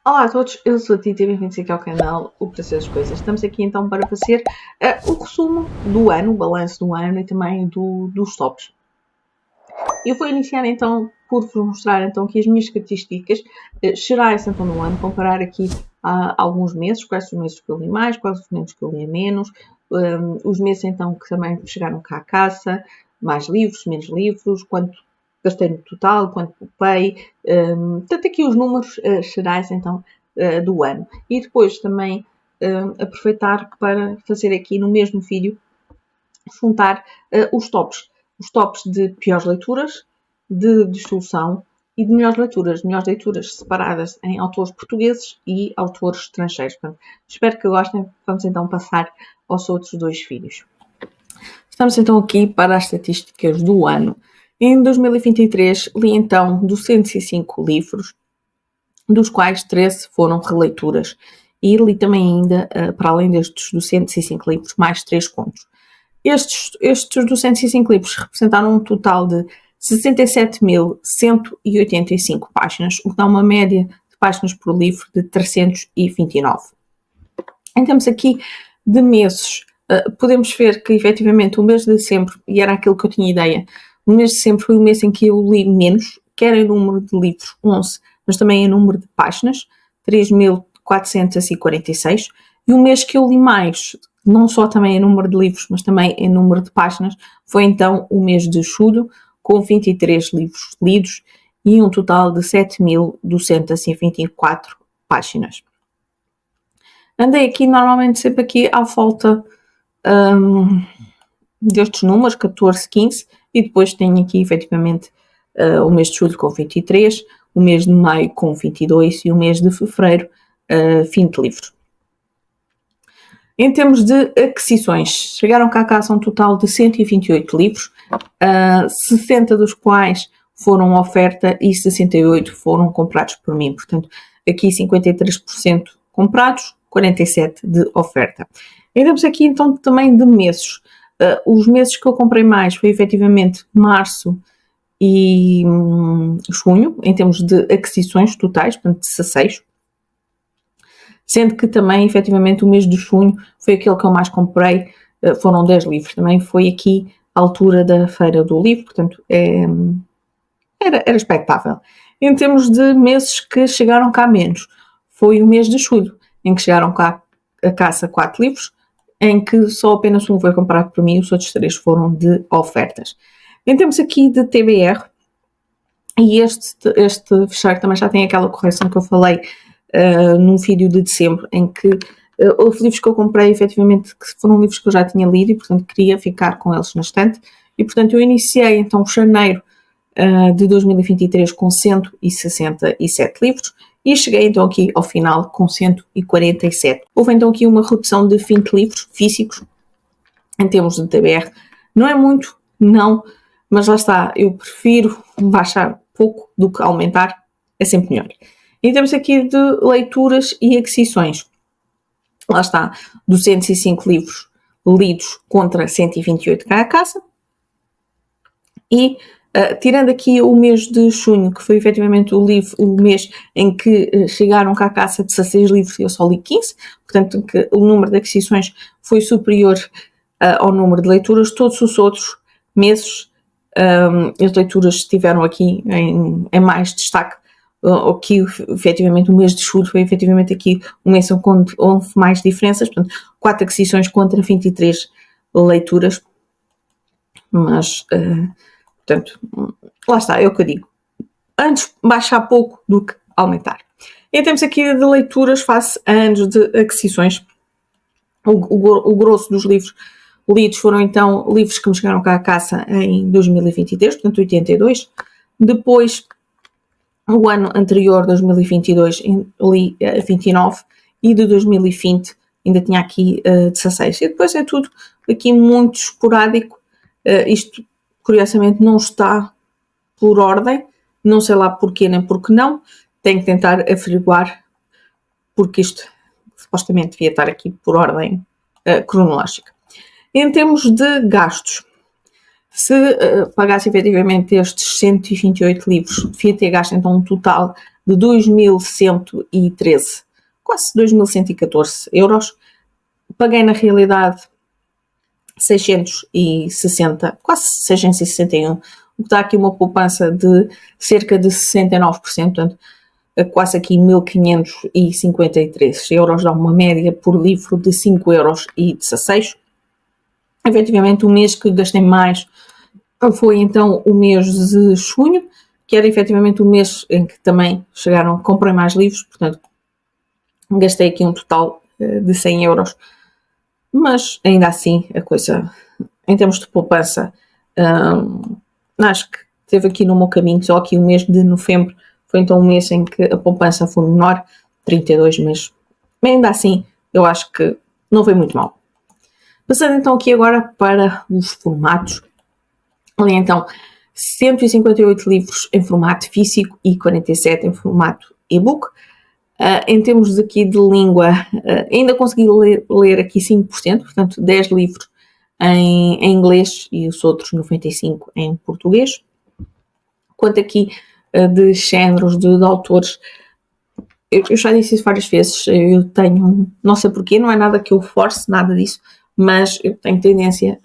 Olá a todos, eu sou a Titi, bem-vindos aqui ao canal O Preço das Coisas. Estamos aqui então para fazer o resumo do ano, o balanço do ano e também dos tops. Eu vou iniciar então por vos mostrar então aqui as minhas estatísticas gerais então no ano, comparar aqui alguns meses, quais os meses que eu li mais, quais os meses que eu li menos, os meses então que também chegaram cá à caça, mais livros, menos livros, quanto gastei no total, quanto poupei, portanto aqui os números gerais então do ano. E depois também aproveitar para fazer aqui no mesmo vídeo, juntar os tops de piores leituras, de dissolução e de melhores leituras separadas em autores portugueses e autores estrangeiros. Portanto, espero que gostem. Vamos então passar aos outros dois vídeos. Estamos então aqui para as estatísticas do ano. Em 2023 li então 205 livros, dos quais 13 foram releituras. E li também ainda, para além destes 205 livros, mais 3 contos. Estes 205 livros representaram um total de 67.185 páginas, o que dá uma média de páginas por livro de 329. Em termos aqui de meses, podemos ver que efetivamente o mês de dezembro, e era aquilo que eu tinha ideia, o mês de dezembro foi o mês em que eu li menos, quer em número de livros 11, mas também em número de páginas, 3.446, e o mês que eu li mais, não só também em número de livros, mas também em número de páginas, foi então o mês de julho, com 23 livros lidos e um total de 7.224 páginas. Andei aqui normalmente sempre aqui à volta destes números, 14, 15, e depois tenho aqui efetivamente o mês de julho com 23, o mês de maio com 22 e o mês de fevereiro 20 livros. Em termos de aquisições, chegaram cá a casa um total de 128 livros, 60 dos quais foram oferta e 68 foram comprados por mim. Portanto, aqui 53% comprados, 47% de oferta. E temos aqui então também de meses. Os meses que eu comprei mais foi efetivamente março e junho, em termos de aquisições totais, portanto 16. Sendo que também, efetivamente, o mês de junho foi aquele que eu mais comprei, foram 10 livros. Também foi aqui a altura da Feira do Livro, portanto, era expectável. Em termos de meses que chegaram cá menos, foi o mês de julho, em que chegaram cá a caça 4 livros, em que só apenas um foi comprado por mim, os outros 3 foram de ofertas. Em termos aqui de TBR, e este fecheiro também já tem aquela correção que eu falei num vídeo de dezembro, em que os livros que eu comprei, efetivamente, que foram livros que eu já tinha lido e, portanto, queria ficar com eles na estante. E, portanto, eu iniciei, então, janeiro de 2023 com 167 livros e cheguei, então, aqui ao final com 147. Houve, então, aqui uma redução de 20 livros físicos em termos de TBR. Não é muito, não, mas lá está, eu prefiro baixar pouco do que aumentar, é sempre melhor. E temos aqui de leituras e aquisições. Lá está, 205 livros lidos contra 128 cá a casa. E tirando aqui o mês de junho, que foi efetivamente o mês em que chegaram cá a casa 16 livros e eu só li 15, portanto que o número de aquisições foi superior ao número de leituras. Todos os outros meses as leituras estiveram aqui em mais destaque. Aqui, efetivamente, o mês de julho foi efetivamente aqui um mês onde houve mais diferenças, portanto, 4 aquisições contra 23 leituras, mas, portanto, lá está, é o que eu digo. Antes baixar pouco do que aumentar. E temos aqui de leituras face a anos de aquisições. O grosso dos livros lidos foram, então, livros que me chegaram cá a casa em 2023, portanto, 82. Depois, o ano anterior, 2022, li 29 e de 2020 ainda tinha aqui 16. E depois é tudo aqui muito esporádico. Isto, curiosamente, não está por ordem. Não sei lá porquê nem porque não. Tenho que tentar averiguar porque isto supostamente devia estar aqui por ordem cronológica. Em termos de gastos, se pagasse efetivamente estes 128 livros, devia ter gasto então um total de 2.113, quase 2.114 euros. Paguei na realidade 660, quase 661, o que dá aqui uma poupança de cerca de 69%, portanto, quase aqui 1.553 euros, dá uma média por livro de 5,16 euros. Efetivamente, o mês que gastei mais foi então o mês de junho, que era efetivamente o mês em que também comprei mais livros, portanto, gastei aqui um total de 100 euros, mas ainda assim a coisa, em termos de poupança, acho que teve aqui no meu caminho. Só aqui o mês de novembro foi então um mês em que a poupança foi menor, 32 meses. Mas ainda assim, eu acho que não foi muito mal. Passando então aqui agora para os formatos. Ali então, 158 livros em formato físico e 47 em formato e-book. Em termos aqui de língua, ainda consegui ler aqui 5%, portanto 10 livros em inglês e os outros 95 em português. Quanto aqui de géneros, de autores, eu já disse isso várias vezes, eu tenho, não sei porquê, não é nada que eu force, nada disso, mas eu tenho tendência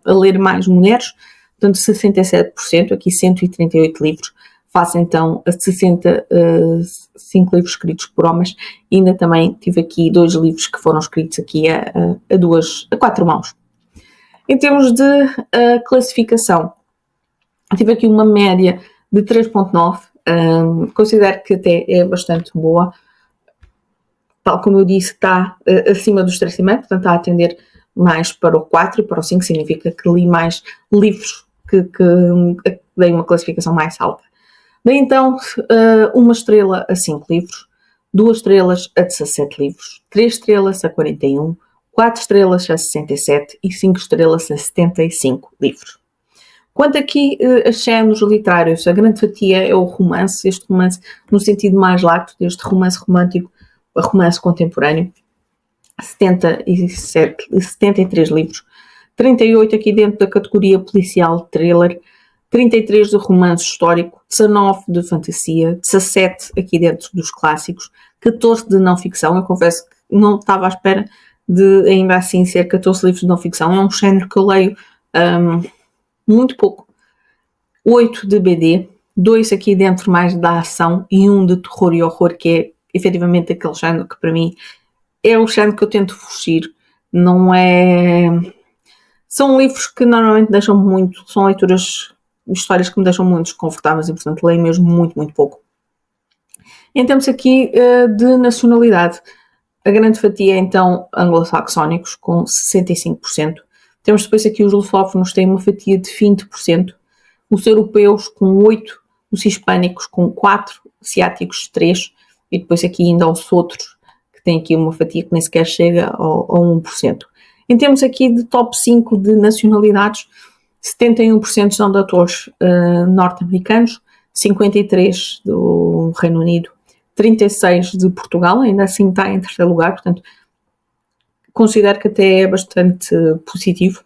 a ler mais mulheres, portanto 67%, aqui 138 livros, face então a 65 livros escritos por homens, e ainda também tive aqui 2 livros que foram escritos aqui a 4 mãos. Em termos de classificação, tive aqui uma média de 3.9, considero que até é bastante boa. Tal como eu disse, está acima dos 3,5, portanto está a atender mais para o 4 e para o 5, significa que li mais livros que dei uma classificação mais alta. Daí então, 1 estrela a 5 livros, 2 estrelas a 17 livros, 3 estrelas a 41, 4 estrelas a 67 e 5 estrelas a 75 livros. Quanto aqui a géneros literários, a grande fatia é o romance, este romance no sentido mais lato, deste romance romântico a romance contemporâneo, 73 livros, 38 aqui dentro da categoria policial thriller, 33 de romance histórico, 19 de fantasia, 17 aqui dentro dos clássicos, 14 de não ficção. Eu confesso que não estava à espera de ainda assim ser 14 livros de não ficção, é um género que eu leio muito pouco. 8 de BD, 2 aqui dentro mais da ação e 1 de terror e horror, que é efetivamente aquele género que para mim é o género que eu tento fugir. Não é... São livros que normalmente deixam muito, são leituras, histórias que me deixam muito desconfortáveis e portanto leio mesmo muito, muito pouco. Em termos aqui de nacionalidade, a grande fatia é então anglo-saxónicos com 65%. Temos depois aqui os lusófonos, têm uma fatia de 20%, os europeus com 8%, os hispânicos com 4%, asiáticos 3%, e depois aqui ainda os outros, que têm aqui uma fatia que nem sequer chega ao 1%. Em termos aqui de top 5 de nacionalidades, 71% são de atores norte-americanos, 53% do Reino Unido, 36% de Portugal, ainda assim está em terceiro lugar, portanto considero que até é bastante positivo.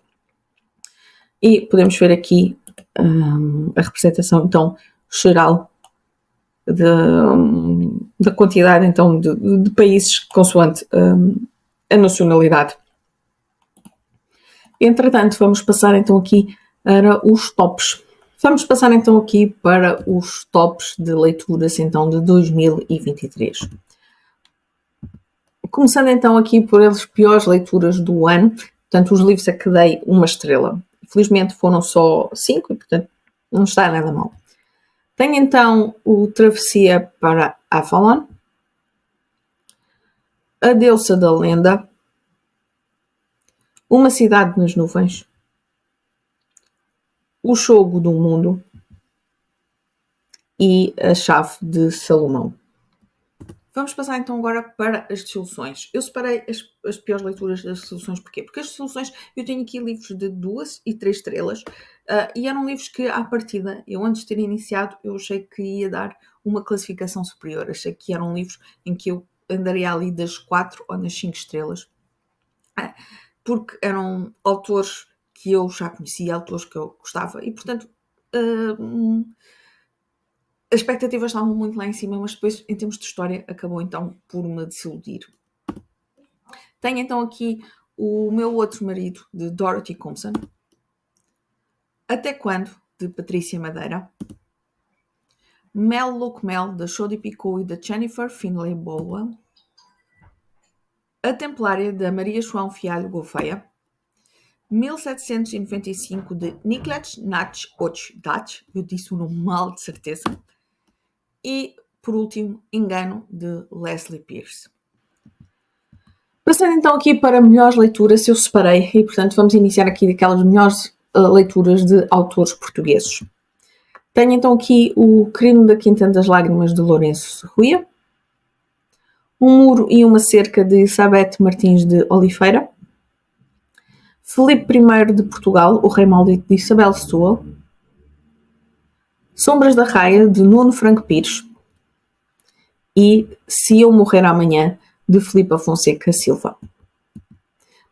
E podemos ver aqui a representação então geral da quantidade então de países consoante a nacionalidade. Entretanto, vamos passar então aqui para os tops. Vamos passar então aqui para os tops de leituras então de 2023. Começando então aqui por as piores leituras do ano, portanto os livros a que dei 1 estrela. Felizmente foram só 5 e portanto não está nada mal. Tenho então o Travessia para Avalon, A Deusa da Lenda, Uma Cidade nas Nuvens, O Jogo do Mundo e A Chave de Salomão. Vamos passar então agora para as desilusões. Eu separei as piores leituras das desilusões. Porquê? Porque as desilusões, eu tenho aqui livros de 2 e 3 estrelas e eram livros que, à partida, eu antes de ter iniciado, eu achei que ia dar uma classificação superior. Achei que eram livros em que eu andaria ali das 4 ou das 5 estrelas. Porque eram autores que eu já conhecia, autores que eu gostava e, portanto, As expectativas estavam muito lá em cima, mas depois, em termos de história, acabou então por me desiludir. Tenho então aqui o Meu Outro Marido, de Dorothy Compson. Até Quando, de Patrícia Madeira. Mel Louco Mel, da Jodi Picou e da Jennifer Finlay Bowen. A Templária, da Maria João Fialho Gouveia. 1795, de Niklas Nach Dach, eu disse o nome mal, de certeza. E, por último, Engano, de Leslie Pierce. Passando então aqui para melhores leituras, eu separei, e portanto vamos iniciar aqui daquelas melhores leituras de autores portugueses. Tenho então aqui O Crime da Quinta das Lágrimas, de Lourenço Serruia. Um Muro e uma Cerca, de Isabeth Martins de Oliveira. Filipe I de Portugal, O Rei Maldito, de Isabel Stuhl. Sombras da Raia, de Nuno Franco Pires. E Se Eu Morrer Amanhã, de Filipe Fonseca Silva.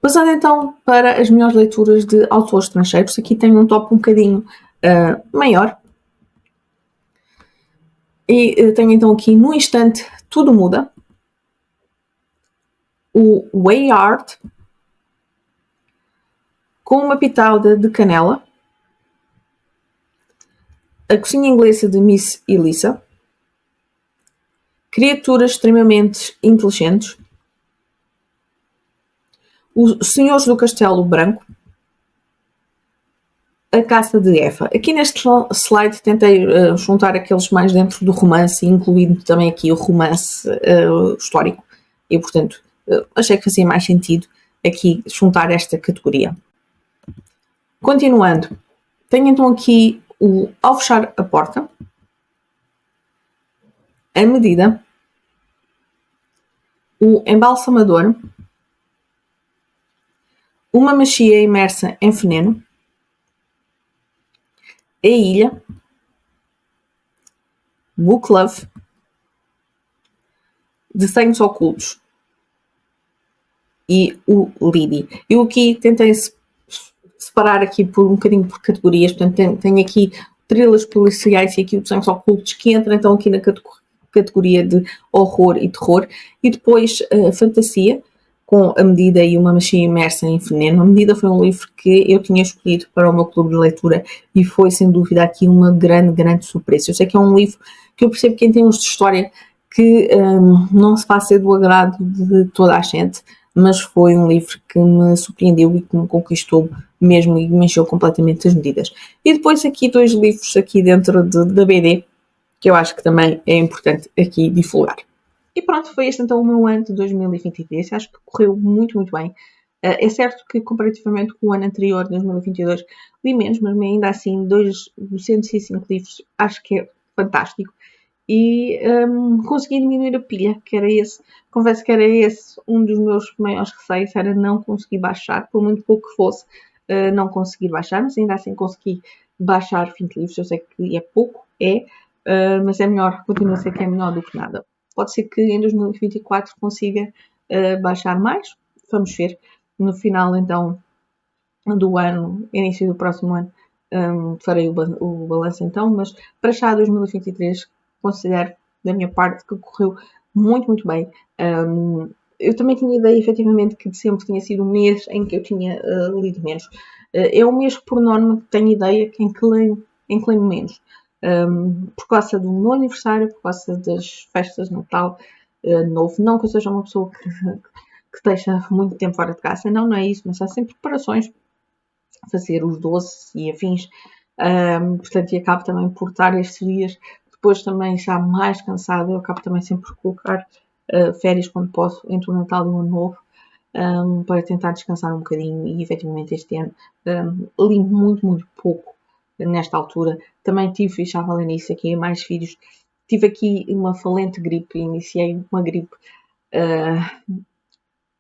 Passando então para as melhores leituras de autores estrangeiros, aqui tenho um top um bocadinho maior. E tenho então aqui, No Instante, Tudo Muda. O Way Art, Com uma Pitada de Canela. A Cozinha Inglesa, de Miss Elisa. Criaturas Extremamente Inteligentes. Os Senhores do Castelo Branco. A Caça de Eva. Aqui neste slide tentei juntar aqueles mais dentro do romance, incluindo também aqui o romance histórico. E, portanto, achei que fazia mais sentido aqui juntar esta categoria. Continuando, tenho então aqui o Ao Fechar a Porta, A Medida, o Embalsamador, Uma Mexia Imersa em Veneno, A Ilha, Book Love, Desenhos Ocultos e o Lidi. Eu aqui tentei separar aqui por um bocadinho por categorias, portanto tenho aqui thrillers policiais e aqui o Desenhos Ocultos, que entra então aqui na categoria de horror e terror, e depois fantasia, com A Medida e Uma Mexia Imersa em Veneno. A Medida foi um livro que eu tinha escolhido para o meu clube de leitura e foi sem dúvida aqui uma grande surpresa. Eu sei que é um livro que eu percebo que em termos de história que não se faz ser do agrado de toda a gente, mas foi um livro que me surpreendeu e que me conquistou mesmo e me encheu completamente as medidas. E depois aqui 2 livros aqui dentro da BD, que eu acho que também é importante aqui divulgar. E pronto, foi este então o meu ano de 2023. Acho que correu muito bem. É certo que comparativamente com o ano anterior, 2022, li menos, mas ainda assim 205 livros acho que é fantástico. E consegui diminuir a pilha, que era esse, confesso que era esse um dos meus maiores receios, era não conseguir baixar, por muito pouco que fosse, não conseguir baixar, mas ainda assim consegui baixar 20 livros. Eu sei que é pouco, mas é melhor, continua a ser que é melhor do que nada. Pode ser que em 2024 consiga baixar mais, vamos ver. No final então do ano, início do próximo ano, farei o balanço então, mas para já 2023 considero da minha parte que correu muito bem. Eu também tinha ideia efetivamente que dezembro tinha sido o mês em que eu tinha lido menos. É o mês que por norma tenho ideia que em que leio menos. Por causa do meu aniversário, por causa das festas de Natal, Novo. Não que eu seja uma pessoa que esteja muito tempo fora de casa, não é isso, mas há sempre preparações, fazer os doces e afins, portanto, e acabo também por estar estes dias, depois também já mais cansada, eu acabo também sempre por colocar férias quando posso, entre o Natal e o Ano Novo, para tentar descansar um bocadinho, e efetivamente este ano li muito pouco nesta altura. Também tive, já falei nisso aqui em mais vídeos, tive aqui uma valente gripe, iniciei uma gripe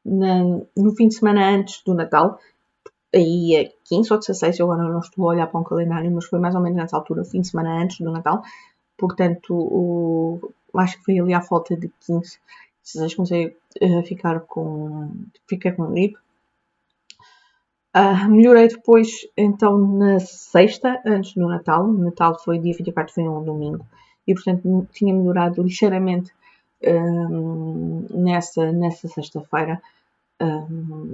no fim de semana antes do Natal, aí é 15 ou 16, eu agora não estou a olhar para um calendário, mas foi mais ou menos nessa altura, fim de semana antes do Natal, portanto, acho que foi ali à falta de 15, 16, comecei a fiquei com gripe. Melhorei depois, então, na sexta, antes do Natal. O Natal foi dia 24, foi um domingo. e, portanto, tinha melhorado ligeiramente nessa sexta-feira.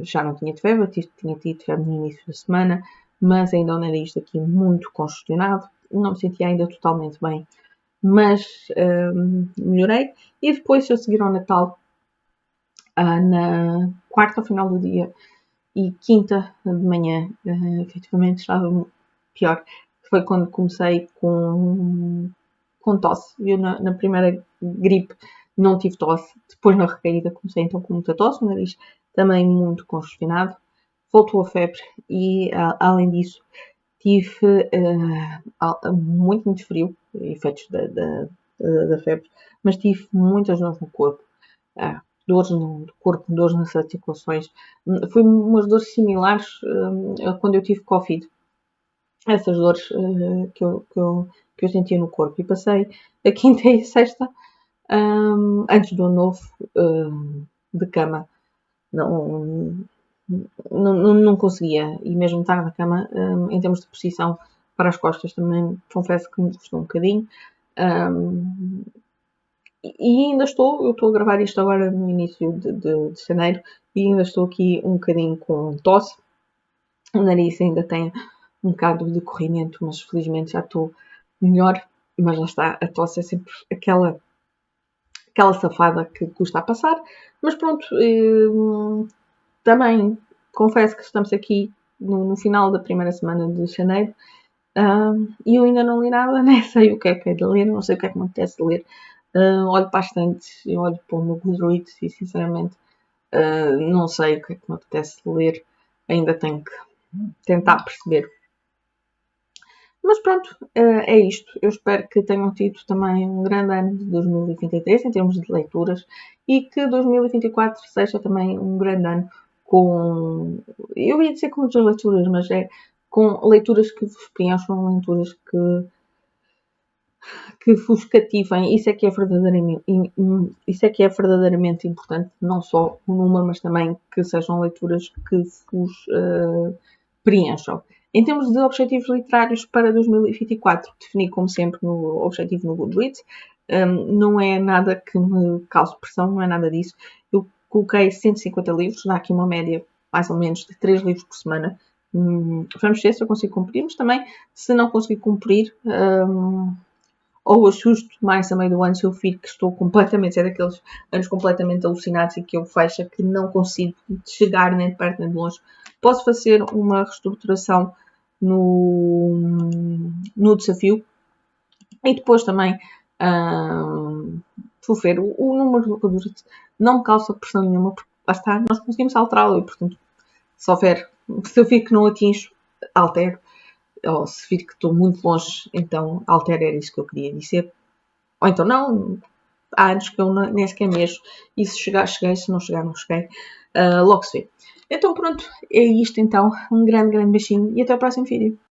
Já não tinha febre, tinha tido febre no início da semana, mas ainda o nariz aqui muito congestionado, não me sentia ainda totalmente bem, mas melhorei. E depois, a seguir ao Natal, na quarta ao final do dia e quinta de manhã, efetivamente estava pior. Foi quando comecei com tosse. Eu na primeira gripe não tive tosse, depois na recaída comecei então com muita tosse, o nariz também muito congestionado, voltou a febre e, além disso, tive muito frio, efeitos da febre, mas tive muitas dores no corpo, dores no corpo, dores nas articulações. Foi umas dores similares a quando eu tive Covid, essas dores que eu sentia no corpo. E passei a quinta e a sexta, antes do ano novo, de cama. Não conseguia, e mesmo estar na cama, em termos de posição para as costas, também confesso que me custou um bocadinho. E ainda eu estou a gravar isto agora no início de janeiro, e ainda estou aqui um bocadinho com tosse. O nariz ainda tem um bocado de corrimento, mas felizmente já estou melhor. Mas lá está, a tosse é sempre aquela safada que custa a passar. Mas pronto, também confesso que estamos aqui no final da primeira semana de janeiro, e eu ainda não li nada, nem sei o que é de ler, não sei o que é que me apetece de ler. Olho bastante, olho para o meu Goodreads e sinceramente não sei o que é que me apetece ler, ainda tenho que tentar perceber. Mas pronto, é isto. Eu espero que tenham tido também um grande ano de 2023 em termos de leituras e que 2024 seja também um grande ano com, eu ia dizer com muitas leituras, mas é com leituras que vos preencham, leituras que vos cativem. Isso é que é verdadeiramente importante, não só o número, mas também que sejam leituras que vos preencham. Em termos de objetivos literários para 2024, defini como sempre no objetivo no Goodreads. Não é nada que me cause pressão, não é nada disso. Eu coloquei 150 livros, dá aqui uma média mais ou menos de 3 livros por semana. Vamos ver se eu consigo cumprir, mas também, se não conseguir cumprir, ou assusto mais a meio do ano se eu vir que estou completamente, é daqueles anos completamente alucinados e que eu fecho que não consigo chegar nem de perto nem de longe, posso fazer uma reestruturação no desafio e depois também vou ver o número do Goodreads não me causa pressão nenhuma, porque lá está, nós conseguimos alterá-lo e portanto se eu vir que não atinjo, altero. Ou se vir que estou muito longe, então altera, era isso que eu queria dizer. Ou então não, há anos que eu nem sequer mexo, e se chegar, cheguei, se não chegar, não cheguei. Logo se vê. Então pronto, é isto então. Um grande beijinho e até o próximo vídeo.